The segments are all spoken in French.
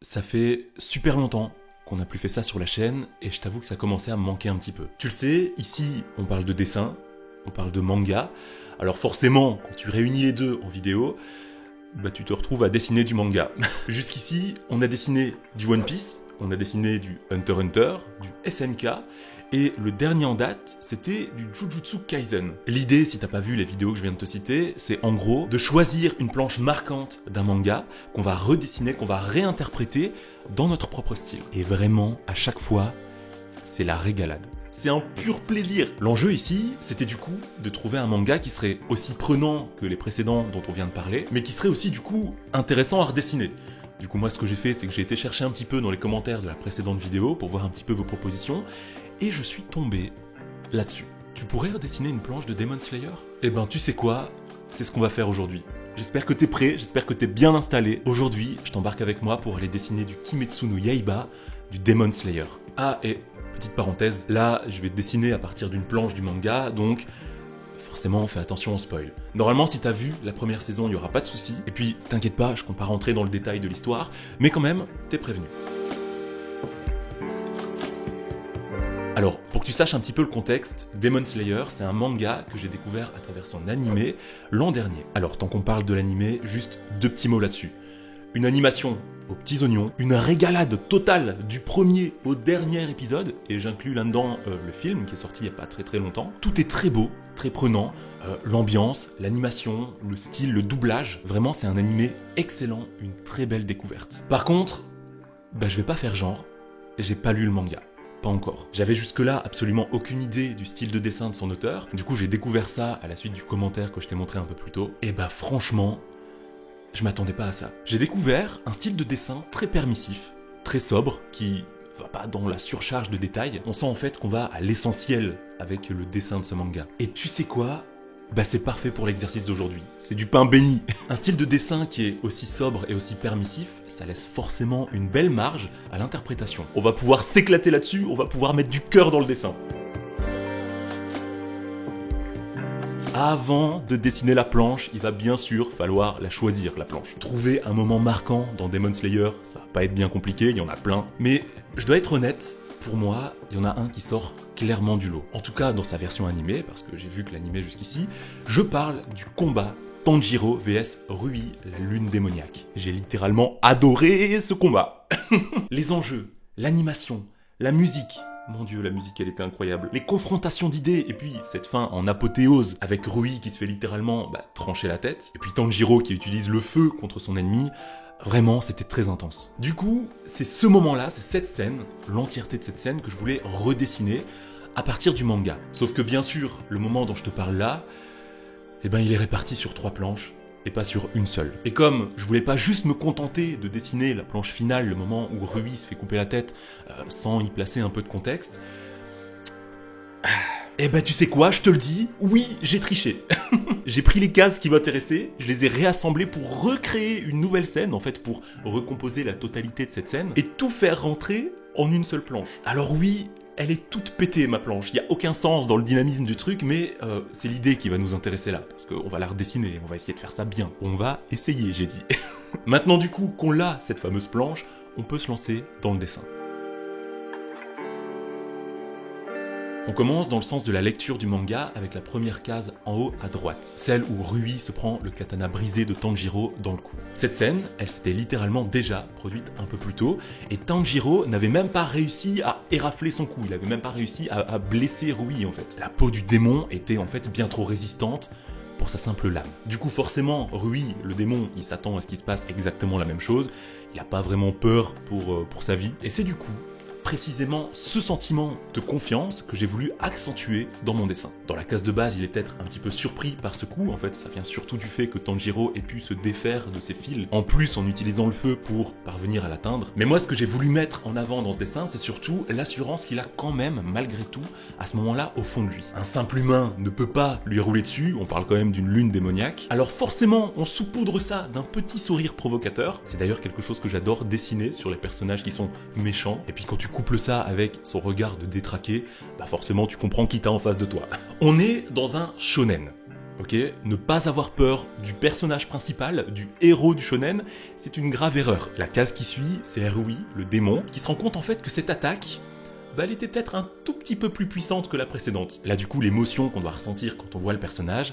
Ça fait super longtemps qu'on n'a plus fait ça sur la chaîne, et je t'avoue que ça commençait à me manquer un petit peu. Tu le sais, ici, on parle de dessin, on parle de manga, alors forcément, quand tu réunis les deux en vidéo, bah tu te retrouves à dessiner du manga. Jusqu'ici, on a dessiné du One Piece, on a dessiné du Hunter x Hunter, du SNK, et le dernier en date, c'était du Jujutsu Kaisen. L'idée, si t'as pas vu les vidéos que je viens de te citer, c'est en gros de choisir une planche marquante d'un manga qu'on va redessiner, qu'on va réinterpréter dans notre propre style. Et vraiment, à chaque fois, c'est la régalade. C'est un pur plaisir. L'enjeu ici, c'était du coup de trouver un manga qui serait aussi prenant que les précédents dont on vient de parler, mais qui serait aussi du coup intéressant à redessiner. Du coup, moi, ce que j'ai fait, c'est que j'ai été chercher un petit peu dans les commentaires de la précédente vidéo pour voir un petit peu vos propositions, et je suis tombé là-dessus. Tu pourrais redessiner une planche de Demon Slayer ? Eh ben, tu sais quoi ? C'est ce qu'on va faire aujourd'hui. J'espère que t'es prêt, j'espère que t'es bien installé. Aujourd'hui, je t'embarque avec moi pour aller dessiner du Kimetsu no Yaiba, du Demon Slayer. Ah, et petite parenthèse, là, je vais te dessiner à partir d'une planche du manga, donc forcément, fais attention au spoil. Normalement, si t'as vu la première saison, il n'y aura pas de souci. Et puis, t'inquiète pas, je compte pas rentrer dans le détail de l'histoire, mais quand même, t'es prévenu. Alors, pour que tu saches un petit peu le contexte, Demon Slayer, c'est un manga que j'ai découvert à travers son animé l'an dernier. Alors, tant qu'on parle de l'animé, juste deux petits mots là-dessus. Une animation aux petits oignons, une régalade totale du premier au dernier épisode, et j'inclus là-dedans le film qui est sorti il n'y a pas très longtemps. Tout est très beau, très prenant, l'ambiance, l'animation, le style, le doublage, vraiment c'est un animé excellent, une très belle découverte. Par contre, je vais pas faire genre, j'ai pas lu le manga. Pas encore. J'avais jusque-là absolument aucune idée du style de dessin de son auteur, du coup j'ai découvert ça à la suite du commentaire que je t'ai montré un peu plus tôt, et franchement, je m'attendais pas à ça. J'ai découvert un style de dessin très permissif, très sobre, qui va pas dans la surcharge de détails. On sent en fait qu'on va à l'essentiel avec le dessin de ce manga. Et tu sais quoi ? C'est parfait pour l'exercice d'aujourd'hui. C'est du pain béni. Un style de dessin qui est aussi sobre et aussi permissif, ça laisse forcément une belle marge à l'interprétation. On va pouvoir s'éclater là-dessus, on va pouvoir mettre du cœur dans le dessin. Avant de dessiner la planche, il va bien sûr falloir la choisir, la planche. Trouver un moment marquant dans Demon Slayer, ça va pas être bien compliqué, il y en a plein. Mais je dois être honnête, pour moi, il y en a un qui sort clairement du lot. En tout cas, dans sa version animée, parce que j'ai vu que l'animé jusqu'ici, je parle du combat Tanjiro vs Rui, la lune démoniaque. J'ai littéralement adoré ce combat. Les enjeux, l'animation, la musique. Mon dieu, la musique, elle était incroyable. Les confrontations d'idées, et puis cette fin en apothéose, avec Rui qui se fait littéralement trancher la tête, et puis Tanjiro qui utilise le feu contre son ennemi. Vraiment, c'était très intense. Du coup, c'est ce moment-là, c'est cette scène, l'entièreté de cette scène que je voulais redessiner à partir du manga. Sauf que bien sûr, le moment dont je te parle là, il est réparti sur 3 planches, et pas sur une seule. Et comme je voulais pas juste me contenter de dessiner la planche finale, le moment où Rui se fait couper la tête, sans y placer un peu de contexte, tu sais quoi, je te le dis, oui, j'ai triché. J'ai pris les cases qui m'intéressaient, je les ai réassemblées pour recréer une nouvelle scène, en fait pour recomposer la totalité de cette scène, et tout faire rentrer en une seule planche. Alors oui, elle est toute pétée ma planche, il n'y a aucun sens dans le dynamisme du truc, mais c'est l'idée qui va nous intéresser là, parce qu'on va la redessiner, on va essayer de faire ça bien. On va essayer, j'ai dit. Maintenant du coup qu'on l'a, cette fameuse planche, on peut se lancer dans le dessin. On commence dans le sens de la lecture du manga avec la première case en haut à droite, celle où Rui se prend le katana brisé de Tanjiro dans le cou. Cette scène, elle s'était littéralement déjà produite un peu plus tôt, et Tanjiro n'avait même pas réussi à érafler son cou, il avait même pas réussi à blesser Rui en fait. La peau du démon était en fait bien trop résistante pour sa simple lame. Du coup forcément, Rui, le démon, il s'attend à ce qu'il se passe exactement la même chose, il a pas vraiment peur pour sa vie, et c'est du coup précisément ce sentiment de confiance que j'ai voulu accentuer dans mon dessin. Dans la case de base, il est peut-être un petit peu surpris par ce coup, en fait ça vient surtout du fait que Tanjiro ait pu se défaire de ses fils, en plus en utilisant le feu pour parvenir à l'atteindre. Mais moi ce que j'ai voulu mettre en avant dans ce dessin, c'est surtout l'assurance qu'il a quand même, malgré tout, à ce moment-là au fond de lui. Un simple humain ne peut pas lui rouler dessus, on parle quand même d'une lune démoniaque, alors forcément on saupoudre ça d'un petit sourire provocateur, c'est d'ailleurs quelque chose que j'adore dessiner sur les personnages qui sont méchants, et puis quand tu couple ça avec son regard de détraqué, forcément tu comprends qui t'as en face de toi. On est dans un shonen. Ok, ne pas avoir peur du personnage principal, du héros du shonen, c'est une grave erreur. La case qui suit, c'est Rui, le démon, qui se rend compte en fait que cette attaque, elle était peut-être un tout petit peu plus puissante que la précédente. Là du coup, l'émotion qu'on doit ressentir quand on voit le personnage,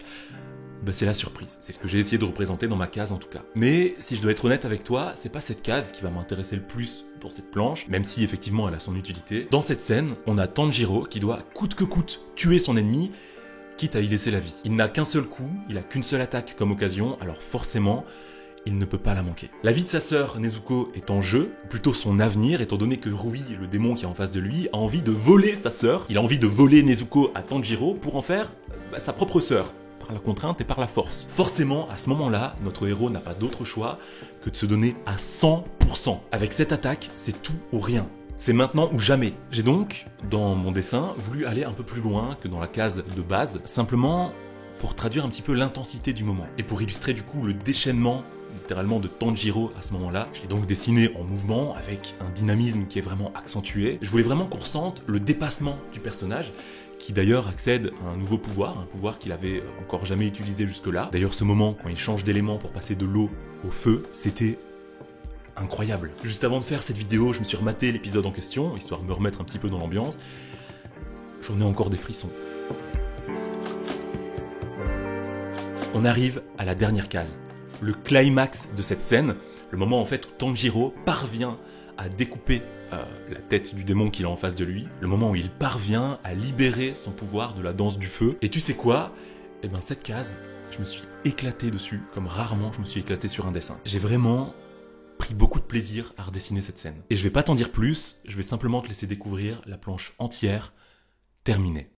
c'est la surprise. C'est ce que j'ai essayé de représenter dans ma case en tout cas. Mais si je dois être honnête avec toi, c'est pas cette case qui va m'intéresser le plus dans cette planche, même si effectivement elle a son utilité. Dans cette scène, on a Tanjiro qui doit coûte que coûte tuer son ennemi, quitte à y laisser la vie. Il n'a qu'un seul coup, il a qu'une seule attaque comme occasion, alors forcément, il ne peut pas la manquer. La vie de sa sœur Nezuko est en jeu, ou plutôt son avenir, étant donné que Rui, le démon qui est en face de lui, a envie de voler sa sœur. Il a envie de voler Nezuko à Tanjiro pour en faire sa propre sœur, par la contrainte et par la force. Forcément, à ce moment-là, notre héros n'a pas d'autre choix que de se donner à 100%. Avec cette attaque, c'est tout ou rien. C'est maintenant ou jamais. J'ai donc, dans mon dessin, voulu aller un peu plus loin que dans la case de base, simplement pour traduire un petit peu l'intensité du moment. Et pour illustrer du coup le déchaînement, littéralement, de Tanjiro à ce moment-là, je l'ai donc dessiné en mouvement, avec un dynamisme qui est vraiment accentué. Je voulais vraiment qu'on ressente le dépassement du personnage, qui d'ailleurs accède à un nouveau pouvoir, un pouvoir qu'il avait encore jamais utilisé jusque-là. D'ailleurs, ce moment, quand il change d'élément pour passer de l'eau au feu, c'était incroyable. Juste avant de faire cette vidéo, je me suis rematé l'épisode en question, histoire de me remettre un petit peu dans l'ambiance. J'en ai encore des frissons. On arrive à la dernière case, le climax de cette scène, le moment en fait où Tanjiro parvient à découper la tête du démon qu'il a en face de lui, le moment où il parvient à libérer son pouvoir de la danse du feu. Et tu sais quoi ? Eh ben cette case, je me suis éclaté dessus, comme rarement je me suis éclaté sur un dessin. J'ai vraiment pris beaucoup de plaisir à redessiner cette scène. Et je vais pas t'en dire plus, je vais simplement te laisser découvrir la planche entière, terminée.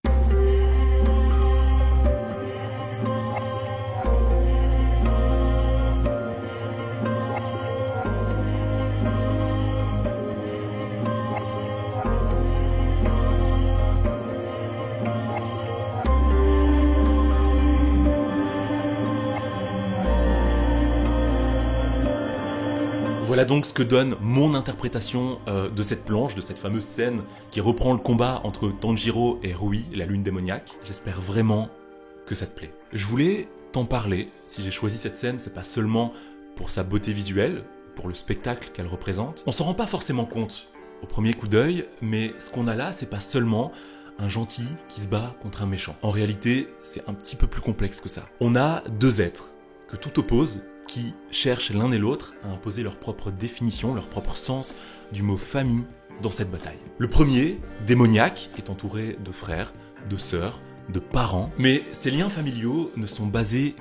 Voilà donc ce que donne mon interprétation de cette planche, de cette fameuse scène qui reprend le combat entre Tanjiro et Rui, la lune démoniaque. J'espère vraiment que ça te plaît. Je voulais t'en parler. Si j'ai choisi cette scène, c'est pas seulement pour sa beauté visuelle, pour le spectacle qu'elle représente. On s'en rend pas forcément compte au premier coup d'œil, mais ce qu'on a là, c'est pas seulement un gentil qui se bat contre un méchant. En réalité, c'est un petit peu plus complexe que ça. On a deux êtres que tout oppose, qui cherchent l'un et l'autre à imposer leur propre définition, leur propre sens du mot famille dans cette bataille. Le premier, démoniaque, est entouré de frères, de sœurs, de parents, mais ces liens familiaux ne sont basés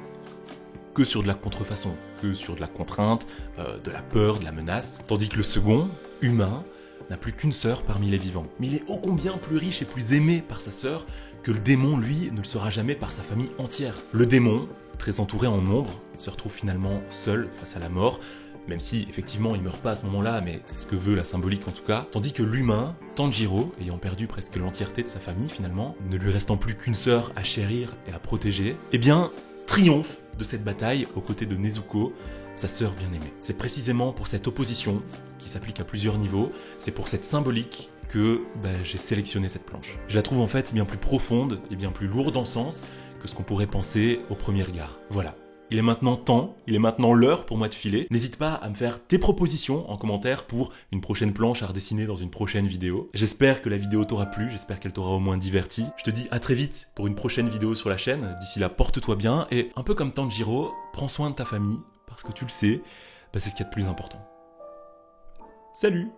que sur de la contrefaçon, que sur de la contrainte, de la peur, de la menace, tandis que le second, humain, n'a plus qu'une sœur parmi les vivants. Mais il est ô combien plus riche et plus aimé par sa sœur que le démon, lui, ne le sera jamais par sa famille entière. Le démon, très entouré en ombre, se retrouve finalement seul face à la mort, même si effectivement il meurt pas à ce moment-là, mais c'est ce que veut la symbolique en tout cas, tandis que l'humain, Tanjiro, ayant perdu presque l'entièreté de sa famille finalement, ne lui restant plus qu'une sœur à chérir et à protéger, eh bien, triomphe de cette bataille aux côtés de Nezuko, sa sœur bien-aimée. C'est précisément pour cette opposition, qui s'applique à plusieurs niveaux, c'est pour cette symbolique que j'ai sélectionné cette planche. Je la trouve en fait bien plus profonde et bien plus lourde en sens que ce qu'on pourrait penser au premier regard. Voilà. Il est maintenant temps, il est maintenant l'heure pour moi de filer. N'hésite pas à me faire tes propositions en commentaire pour une prochaine planche à redessiner dans une prochaine vidéo. J'espère que la vidéo t'aura plu, j'espère qu'elle t'aura au moins diverti. Je te dis à très vite pour une prochaine vidéo sur la chaîne. D'ici là, porte-toi bien et un peu comme Tanjiro, prends soin de ta famille parce que tu le sais, c'est ce qu'il y a de plus important. Salut!